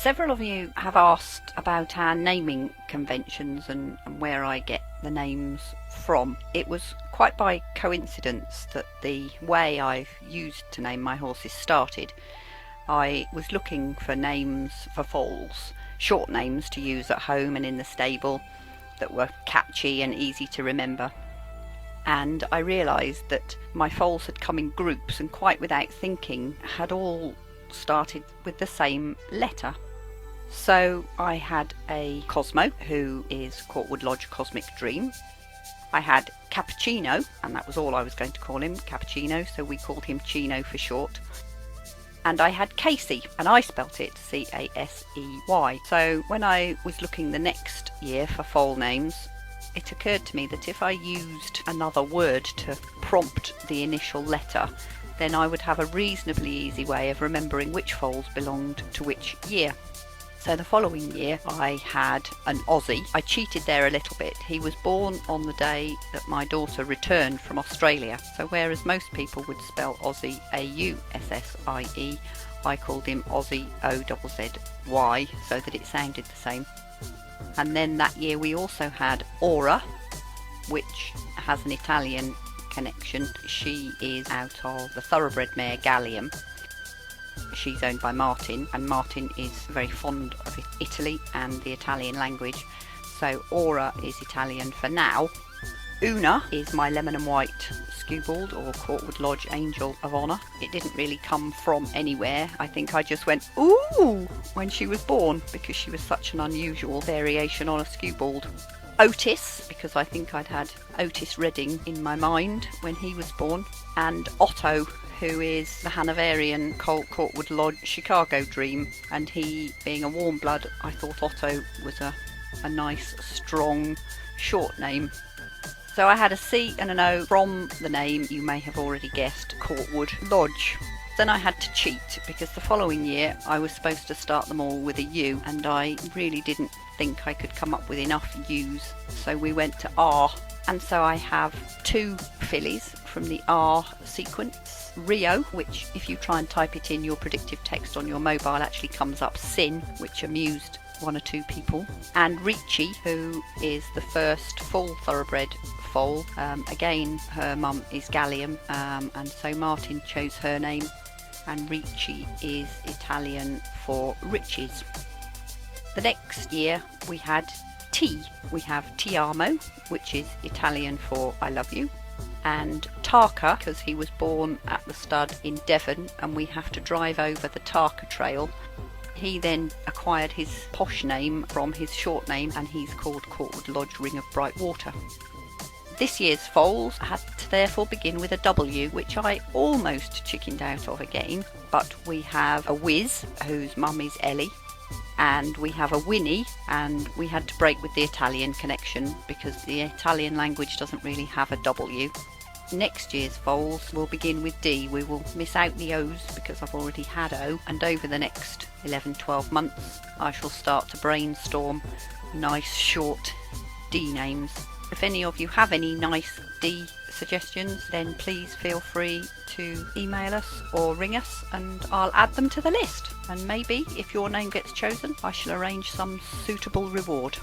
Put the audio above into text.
Several of you have asked about our naming conventions and where I get the names from. It was quite by coincidence that the way I've used to name my horses started. I was looking for names for foals, short names to use at home and in the stable that were catchy and easy to remember. And I realised that my foals had come in groups and quite without thinking had all started with the same letter. So I had a Cosmo, who is Courtwood Lodge Cosmic Dream. I had Cappuccino, and that was all I was going to call him, Cappuccino, so we called him Chino for short. And I had Casey, and I spelt it C-A-S-E-Y. So when I was looking the next year for foal names, it occurred to me that if I used another word to prompt the initial letter, then I would have a reasonably easy way of remembering which foals belonged to which year. So the following year I had an Aussie. I cheated there a little bit. He was born on the day that my daughter returned from Australia. So whereas most people would spell Aussie A-U-S-S-I-E, I called him Aussie O-Z-Z-Y so that it sounded the same. And then that year we also had Aura, which has an Italian connection. She is out of the thoroughbred mare Gallium. She's owned by Martin, and Martin is very fond of Italy and the Italian language, so Aura is Italian for now. Una is my lemon and white skewbald or Courtwood Lodge Angel of Honour. It didn't really come from anywhere. I think I just went ooh when she was born because she was such an unusual variation on a skewbald. Otis, because I think I'd had Otis Redding in my mind when he was born, and Otto, who is the Hanoverian Colt Courtwood Lodge Chicago Dream, and he being a warm blood, I thought Otto was a nice strong short name. So I had a C and an O from the name you may have already guessed, Courtwood Lodge. Then I had to cheat because the following year I was supposed to start them all with a U, and I really didn't think I could come up with enough U's, so we went to R. And so I have two fillies from the R sequence. Rio, which if you try and type it in your predictive text on your mobile actually comes up Sin, which amused one or two people. And Ricci, who is the first full thoroughbred foal. Again, her mum is Gallium, and so Martin chose her name. And Ricci is Italian for riches. The next year we had T. We have Ti Amo, which is Italian for I love you, and Tarka, because he was born at the stud in Devon and we have to drive over the Tarka Trail. He then acquired his posh name from his short name, and he's called Courtwood Lodge Ring of Bright Water. This year's foals had to therefore begin with a W, which I almost chickened out of again, but we have a Wiz, whose mum is Ellie, and we have a Winnie, and we had to break with the Italian connection because the Italian language doesn't really have a W. Next year's foals will begin with D. We will miss out the O's because I've already had O, and over the next 11-12 months I shall start to brainstorm nice short D names. If any of you have any nice D suggestions, then please feel free to email us or ring us and I'll add them to the list. And maybe if your name gets chosen, I shall arrange some suitable reward.